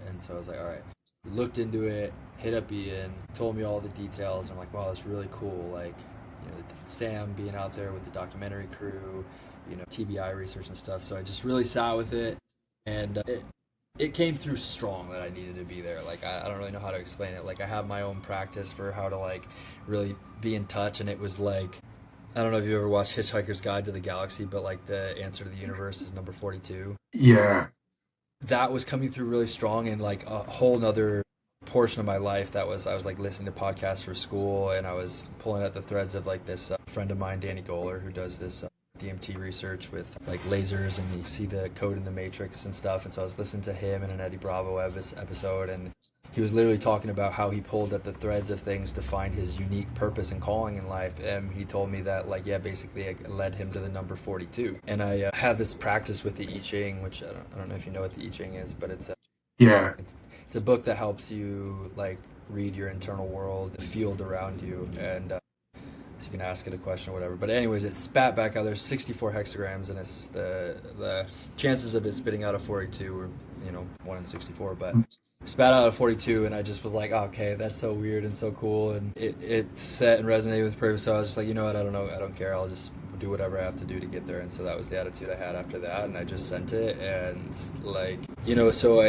And so I was like, "All right." Looked into it, hit up Ian, told me all the details. I'm like, "Wow, it's really cool." Like, Sam being out there with the documentary crew, TBI research and stuff. So I just really sat with it, and it came through strong that I needed to be there. Like I don't really know how to explain it. Like I have my own practice for how to like really be in touch, and it was like, I don't know if you ever watched Hitchhiker's Guide to the Galaxy, but like the answer to the universe is number 42. Yeah. That was coming through really strong, and like a whole nother portion of my life I was like listening to podcasts for school, and I was pulling at the threads of like this friend of mine, Danny Goller, who does this DMT research with like lasers, and you see the code in the matrix and stuff. And so I was listening to him in an Eddie Bravo episode, and he was literally talking about how he pulled at the threads of things to find his unique purpose and calling in life. And he told me that, like, yeah, basically it led him to the number 42. And I had this practice with the I Ching, which I don't know if you know what the I Ching is, but Yeah. it's a book that helps you like read your internal world, the field around you, and so you can ask it a question or whatever. But anyways, it spat back out. There's 64 hexagrams, and it's the chances of it spitting out a 42 were 1 in 64, but spat out a 42, and I just was like, oh, okay, that's so weird and so cool, and it set and resonated with purpose. So I was just like, you know what, I don't know, I don't care, I'll just do whatever I have to do to get there. And so that was the attitude I had after that, and I just sent it. And like, so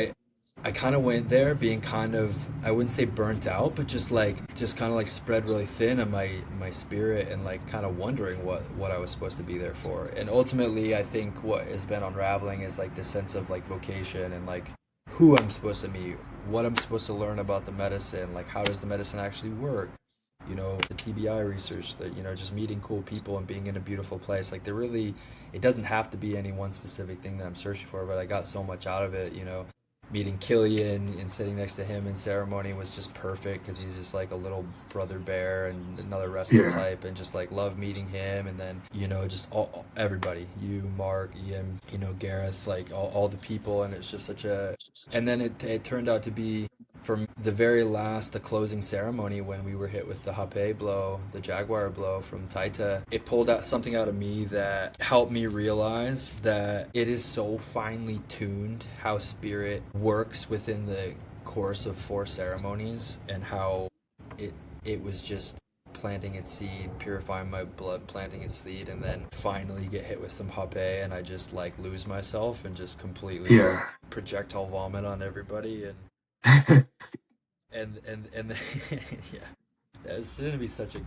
I kind of went there being kind of, I wouldn't say burnt out, but just kind of like spread really thin in my spirit, and like kind of wondering what I was supposed to be there for. And ultimately, I think what has been unraveling is like this sense of like vocation, and like who I'm supposed to meet, what I'm supposed to learn about the medicine, like how does the medicine actually work, the TBI research, that, just meeting cool people and being in a beautiful place. Like it doesn't have to be any one specific thing that I'm searching for, but I got so much out of it. Meeting Killian and sitting next to him in ceremony was just perfect, because he's just like a little brother bear and another wrestler type, and just like love meeting him. And then just everybody, you, Mark, Ian, Gareth, like all the people. And it's just and then it turned out to be, from the closing ceremony, when we were hit with the Hape blow, the Jaguar blow from Taita, it pulled out something out of me that helped me realize that it is so finely tuned how spirit works within the course of 4 ceremonies, and how it was just planting its seed, purifying my blood, planting its seed, and then finally get hit with some Hape, and I just like lose myself and just completely projectile vomit on everybody. And and yeah, it's going to be such a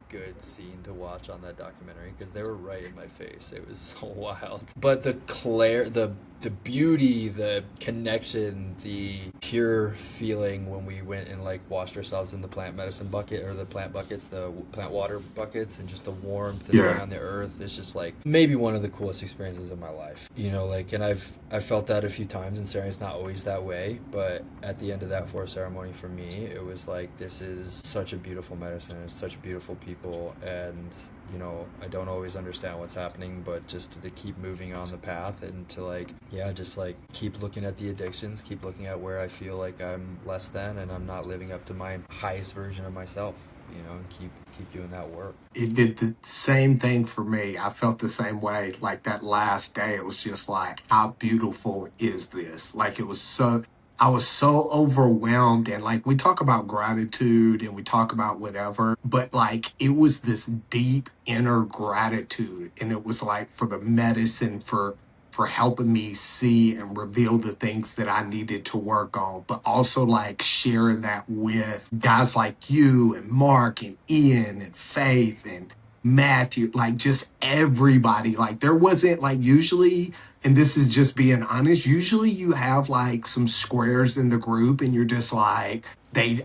good scene to watch on that documentary, because they were right in my face. It was so wild. But the beauty, the connection, the pure feeling when we went and like washed ourselves in the plant medicine bucket, or the plant buckets, the plant water buckets, and just the warmth and being on the earth, it's just like maybe one of the coolest experiences of my life. And I've felt that a few times in ceremony. It's not always that way, but at the end of that 4 ceremony, for me, it was like, this is such a beautiful medicine. It's such beautiful people, and I don't always understand what's happening, but just to keep moving on the path, and to just keep looking at the addictions, keep looking at where I feel like I'm less than, and I'm not living up to my highest version of myself, and keep doing that work. It did the same thing for me. I felt the same way. Like that last day, it was just like, how beautiful is this? Like I was so overwhelmed. And like, we talk about gratitude and we talk about whatever, but like, it was this deep inner gratitude. And it was like, for the medicine, for helping me see and reveal the things that I needed to work on, but also like sharing that with guys like you and Mark and Ian and Faith and Matthew, like just everybody. Like there wasn't like, usually, and this is just being honest, usually you have like some squares in the group and you're just like,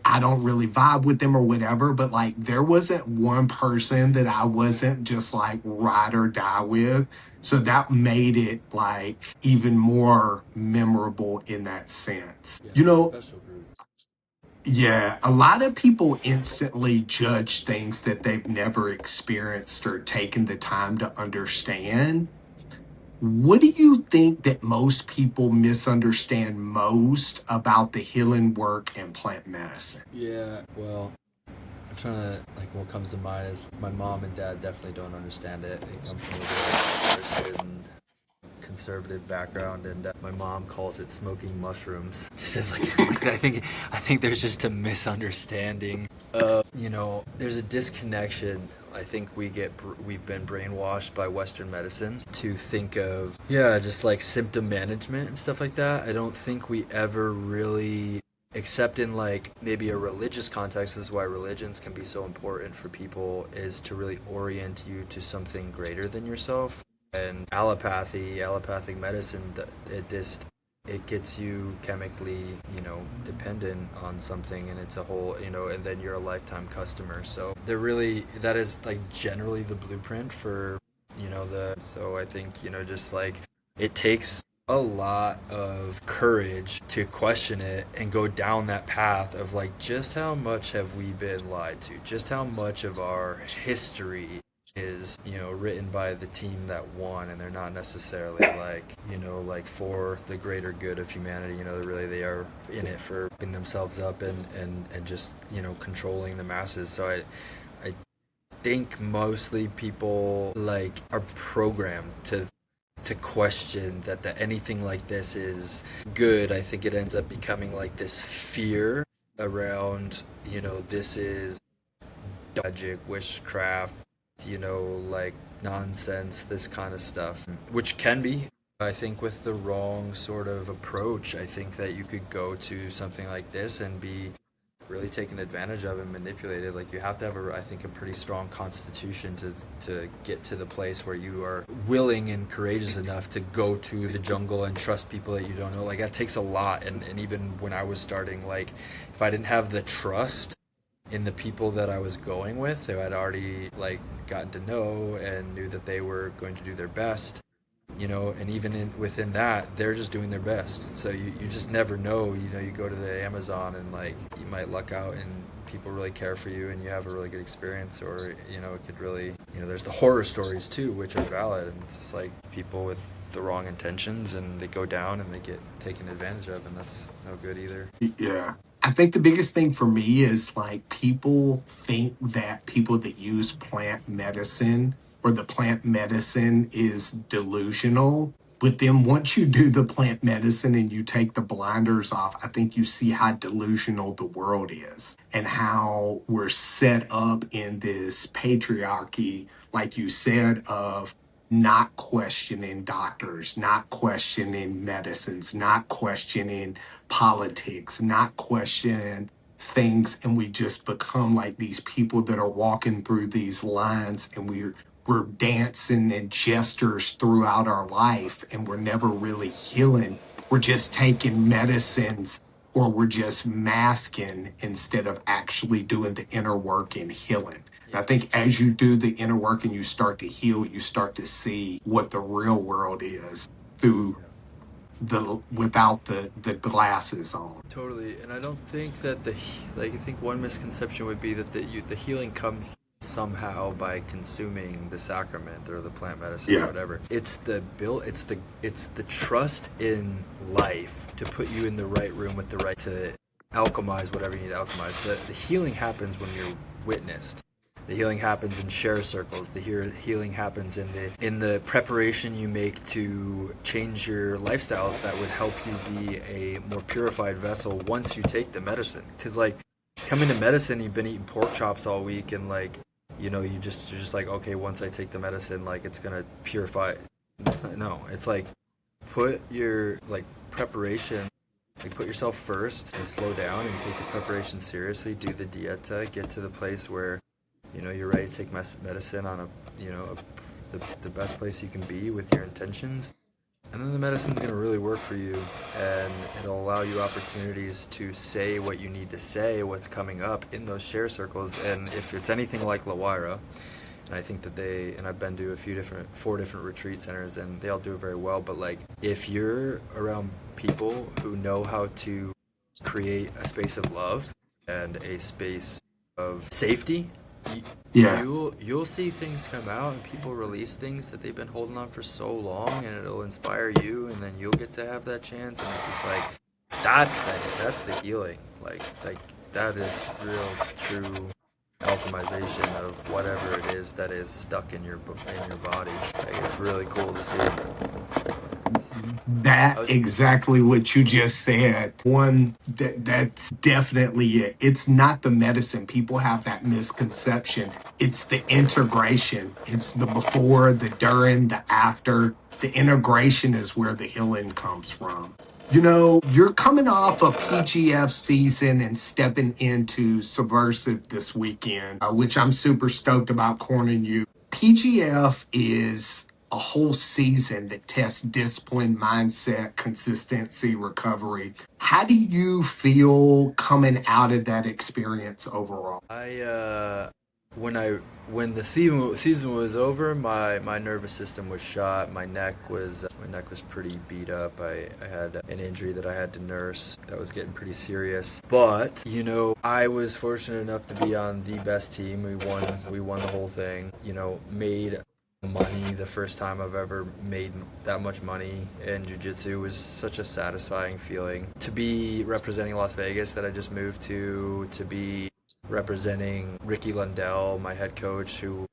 I don't really vibe with them or whatever, but like there wasn't one person that I wasn't just like ride or die with. So that made it like even more memorable in that sense. Yeah, it's a special group. Yeah, a lot of people instantly judge things that they've never experienced or taken the time to understand. What do you think that most people misunderstand most about the healing work in plant medicine? Yeah, well, I'm trying to, what comes to mind is my mom and dad definitely don't understand it. They come from a very Christian, conservative background, and my mom calls it smoking mushrooms. She says I think there's just a misunderstanding. There's a disconnection. I think we've been brainwashed by Western medicine to think of just like symptom management and stuff like that. I don't think we ever really, except in like maybe a religious context, this is why religions can be so important for people, is to really orient you to something greater than yourself. And allopathic medicine, it gets you chemically, dependent on something, and it's a whole, and then you're a lifetime customer. So that is like generally the blueprint for So I think, just like it takes a lot of courage to question it and go down that path of like just how much have we been lied to, just how much of our history is written by the team that won, and they're not necessarily like like for the greater good of humanity. They are in it for picking themselves up and just controlling the masses. So I think mostly people like are programmed to question that anything like this is good. I think it ends up becoming like this fear around, this is magic, witchcraft, like nonsense, this kind of stuff, which can be. I think with the wrong sort of approach, I think that you could go to something like this and be really taken advantage of and manipulated. Like you have to have I think a pretty strong constitution to get to the place where you are willing and courageous enough to go to the jungle and trust people that you don't know. Like that takes a lot. And even when I was starting, like if I didn't have the trust in the people that I was going with, who I'd already like gotten to know and knew that they were going to do their best, and even within that, they're just doing their best. So you just never know. You go to the Amazon and like you might luck out and people really care for you and you have a really good experience, or it could really, there's the horror stories too, which are valid, and it's just like people with the wrong intentions and they go down and they get taken advantage of, and that's no good either. Yeah. I think the biggest thing for me is like people think that people that use plant medicine or the plant medicine is delusional. But then once you do the plant medicine and you take the blinders off, I think you see how delusional the world is and how we're set up in this patriarchy, like you said, of not questioning doctors, not questioning medicines, not questioning politics, not question things, and we just become like these people that are walking through these lines, and we're dancing and gestures throughout our life, and we're never really healing. We're just taking medicines, or we're just masking instead of actually doing the inner work and healing. And I think as you do the inner work and you start to heal, you start to see what the real world is through the without the glasses on. Totally, and I don't think that I think one misconception would be that the healing comes somehow by consuming the sacrament or the plant medicine or Yeah. whatever. It's the trust in life to put you in the right room with the right to alchemize whatever you need to alchemize. The healing happens when you're witnessed. The healing happens in share circles. The healing happens in the preparation you make to change your lifestyles that would help you be a more purified vessel once you take the medicine. Because like coming to medicine, you've been eating pork chops all week, and like you're just like, okay, once I take the medicine, like it's gonna purify. It's not, no, it's like put your like preparation, like put yourself first and slow down and take the preparation seriously. Do the dieta. Get to the place where you're ready to take medicine on the best place you can be with your intentions, and then the medicine's going to really work for you, and it'll allow you opportunities to say what you need to say, what's coming up in those share circles. And if it's anything like LaWayra, and I think that I've been to 4 different retreat centers, and they all do it very well, but like if you're around people who know how to create a space of love and a space of safety, Yeah. you'll see things come out and people release things that they've been holding on for so long, and it'll inspire you, and then you'll get to have that chance. And it's just like that's the healing. Like that is real true alchemization of whatever it is that is stuck in your body. Like it's really cool to see. I That was exactly what you just said. One that's definitely it. It's not the medicine. People have that misconception. It's the integration. It's the before, the during, the after. The integration is where the healing comes from. You're coming off a PGF season and stepping into Subversiv this weekend, which I'm super stoked about cornering you. PGF is a whole season that tests discipline, mindset, consistency, recovery. How do you feel coming out of that experience overall? I when the season was over, my nervous system was shot. My neck was pretty beat up. I had an injury that I had to nurse that was getting pretty serious. But I was fortunate enough to be on the best team. We won the whole thing. Made money. The first time I've ever made that much money in jiu-jitsu was such a satisfying feeling. To be representing Las Vegas that I just moved to be representing Ricky Lundell, my head coach, who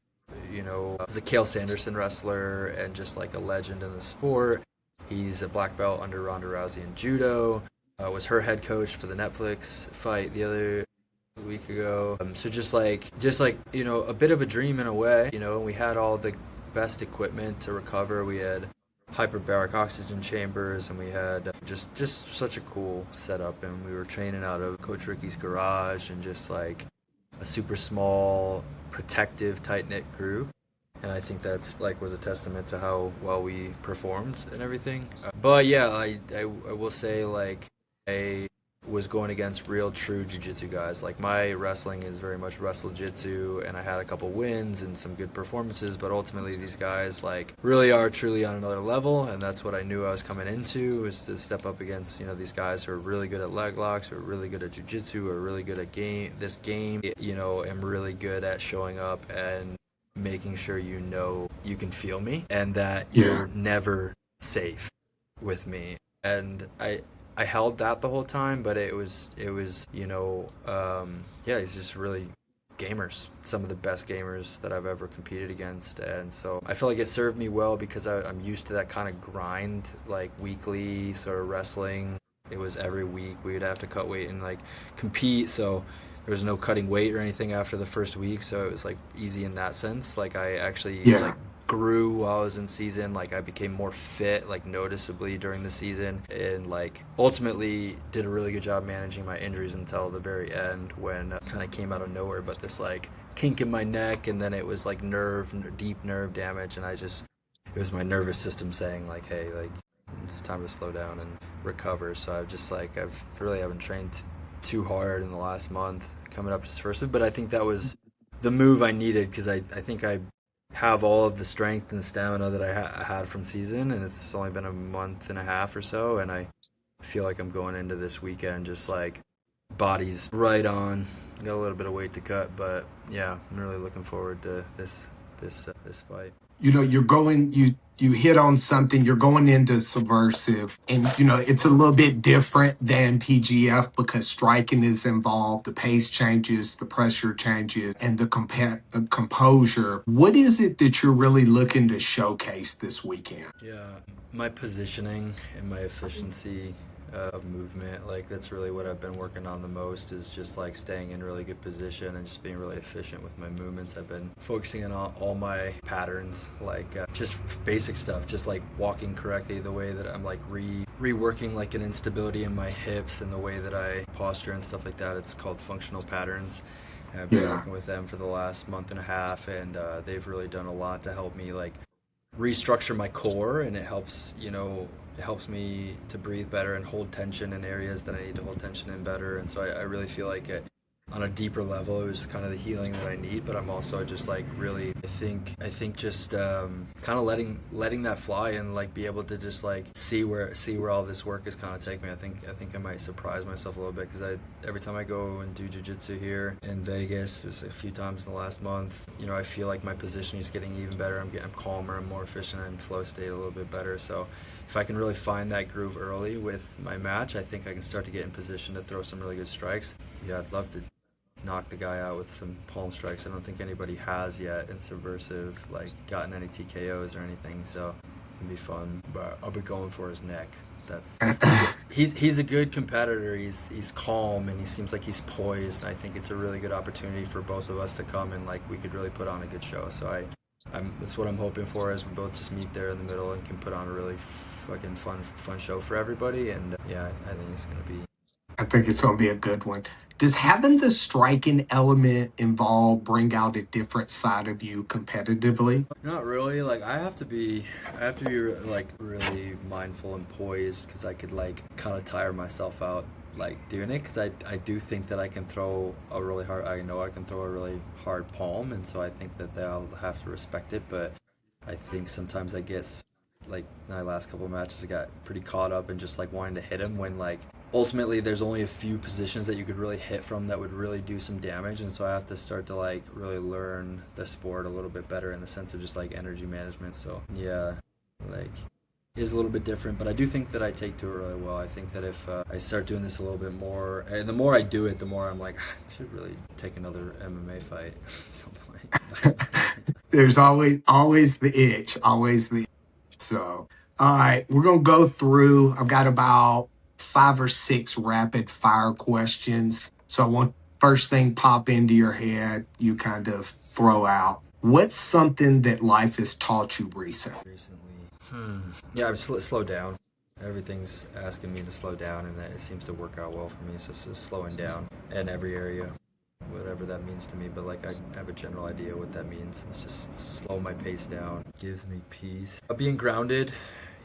was a Cale Sanderson wrestler and just like a legend in the sport. He's a black belt under Ronda Rousey in judo. Was her head coach for the Netflix fight the other week ago. So just like a bit of a dream in a way. We had all the best equipment to recover. We had hyperbaric oxygen chambers, and we had just such a cool setup. And we were training out of Coach Ricky's garage, and just like a super small, protective, tight-knit group. And I think that's was a testament to how well we performed and everything. But yeah, I will say I was going against real true jiu-jitsu guys. My wrestling is very much wrestle jitsu, and I had a couple wins and some good performances, but ultimately these guys really are truly on another level, and that's what I knew I was coming into, was to step up against these guys who are really good at leg locks, who are really good at jiu-jitsu, who are really good at this game, am really good at showing up and making sure you can feel me, and that you're never safe with me. And I held that the whole time, but it was he's just really gamers, some of the best gamers that I've ever competed against. And so I feel like it served me well because I'm used to that kind of grind, weekly sort of wrestling. It was every week we would have to cut weight and compete, so there was no cutting weight or anything after the first week, so it was easy in that sense. I actually grew while I was in season. I became more fit noticeably during the season, and ultimately did a really good job managing my injuries until the very end, when kind of came out of nowhere, but this kink in my neck, and then it was deep nerve damage, and it was my nervous system saying hey, it's time to slow down and recover. So I've just I've really haven't trained too hard in the last month coming up to Subversiv, but I think that was the move I needed, because I think I have all of the strength and the stamina that I had from season, and it's only been a month and a half or so, and I feel like I'm going into this weekend just body's right on. Got a little bit of weight to cut, but yeah, I'm really looking forward to this fight. You hit on something. You're going into Subversiv, and it's a little bit different than PGF because striking is involved, the pace changes, the pressure changes, and the composure. What is it that you're really looking to showcase this weekend? Yeah, my positioning and my efficiency of movement, that's really what I've been working on the most, is just staying in really good position and just being really efficient with my movements. I've been focusing on all my patterns, just basic stuff, just walking correctly, the way that I'm reworking an instability in my hips, and the way that I posture and stuff like that. It's called functional patterns. I've been working with them for the last month and a half, and they've really done a lot to help me restructure my core, and it helps me to breathe better and hold tension in areas that I need to hold tension in better. And so I really feel on a deeper level, it was kind of the healing that I need, but I'm also just really, I think just kind of letting that fly, and be able to just see where all this work is kind of take me. I think I might surprise myself a little bit, because every time I go and do jiu-jitsu here in Vegas, just a few times in the last month, I feel like my positioning is getting even better. I'm calmer, I'm more efficient, I'm in flow state a little bit better. So if I can really find that groove early with my match, I think I can start to get in position to throw some really good strikes. Yeah, I'd love to knock the guy out with some palm strikes. I don't think anybody has yet in Subversiv gotten any TKOs or anything, so it'd be fun. But I'll be going for his neck. He's a good competitor. He's calm, and he seems like he's poised. I think it's a really good opportunity for both of us to come, and we could really put on a good show. So that's what I'm hoping for, is we both just meet there in the middle and can put on a really fucking fun show for everybody. And yeah, I think it's gonna be. I think it's going to be a good one. Does having the striking element involved bring out a different side of you competitively? Not really. I have to be really mindful and poised, because I could kind of tire myself out like doing it, because I do think that I can throw a really hard, I know I can throw a really hard palm, and so I think that they'll have to respect it. But I think sometimes I get like my last couple of matches, I got pretty caught up in just like wanting to hit him when like ultimately there's only a few positions that you could really hit from that would really do some damage, and so I have to start to like really learn the sport a little bit better in the sense of just like energy management. So yeah, like is a little bit different, but I do think that I take to it really well. I think that if I start doing this a little bit more, and the more I do it, the more I'm like, I should really take another MMA fight at some point. There's always the itch, always the itch. So, all right, we're gonna go through. I've got about 5 or 6 rapid fire questions. So I want first thing pop into your head, you kind of throw out. What's something that life has taught you recently? Yeah, I've slowed down. Everything's asking me to slow down, and it seems to work out well for me. So it's just slowing down in every area, whatever that means to me. But like, I have a general idea what that means. It's just slow my pace down. Gives me peace. Being grounded.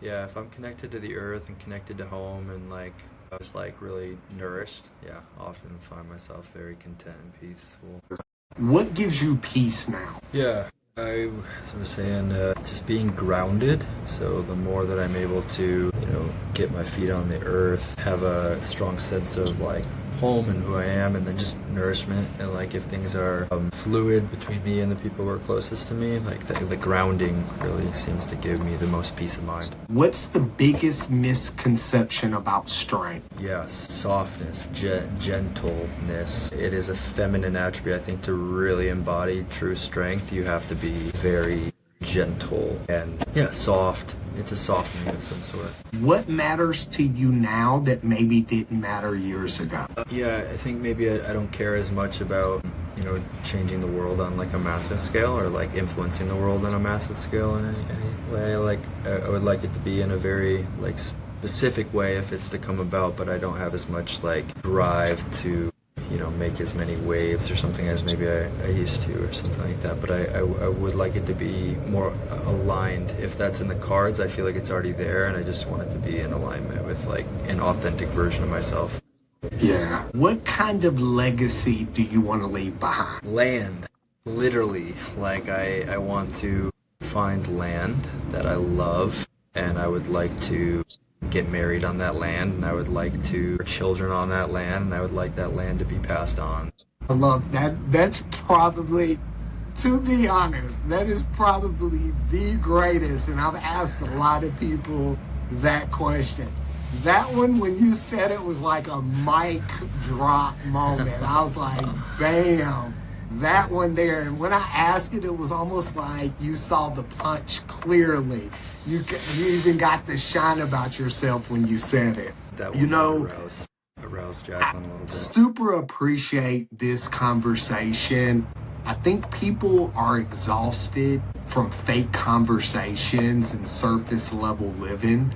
Yeah, if I'm connected to the earth and connected to home and like just like really nourished, yeah, often find myself very content and peaceful. What gives you peace now? Yeah, I was saying, just being grounded. So the more that I'm able to, get my feet on the earth, have a strong sense of like home and who I am, and then just nourishment. And like if things are fluid between me and the people who are closest to me, like the grounding really seems to give me the most peace of mind. What's the biggest misconception about strength? Yeah, softness, gentleness. It is a feminine attribute. I think to really embody true strength, you have to be very gentle and soft. It's a softening of some sort. What matters to you now that maybe didn't matter years ago? Yeah, I think maybe I don't care as much about changing the world on like a massive scale, or like influencing the world on a massive scale in any way. Like I would like it to be in a very like specific way if it's to come about, but I don't have as much like drive to make as many waves or something as maybe I used to, or something like that. But I would like it to be more aligned. If that's in the cards, I feel like it's already there, and I just want it to be in alignment with like an authentic version of myself. Yeah. What kind of legacy do you want to leave behind? Land. Literally. Like I want to find land that I love, and I would like to get married on that land, and I would like to children on that land, and I would like that land to be passed on. I love that. That's probably, to be honest, that is probably the greatest, and I've asked a lot of people that question. That one, when you said it, was like a mic drop moment. I was like, bam, that one there. And when I asked it, it was almost like you saw the punch clearly. You even got the shine about yourself when you said it. That one aroused Jacqueline a little bit. Super appreciate this conversation. I think people are exhausted from fake conversations and surface level living.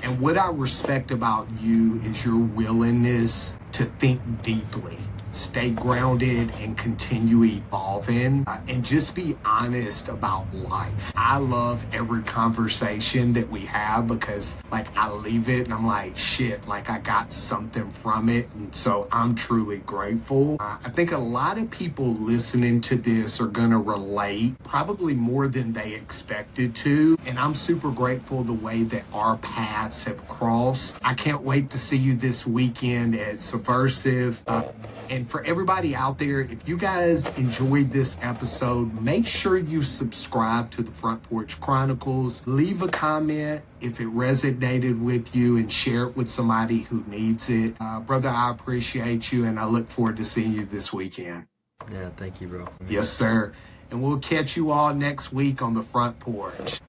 And what I respect about you is your willingness to think deeply, stay grounded, and continue evolving, and just be honest about life. I love every conversation that we have because like I leave it and I'm like, shit, like I got something from it. And so I'm truly grateful. I think a lot of people listening to this are gonna relate probably more than they expected to. And I'm super grateful the way that our paths have crossed. I can't wait to see you this weekend at Subversiv. And for everybody out there, if you guys enjoyed this episode, make sure you subscribe to the Front Porch Chronicles. Leave a comment if it resonated with you, and share it with somebody who needs it. Brother, I appreciate you, and I look forward to seeing you this weekend. Yeah, thank you, bro. Yes, sir. And we'll catch you all next week on the Front Porch.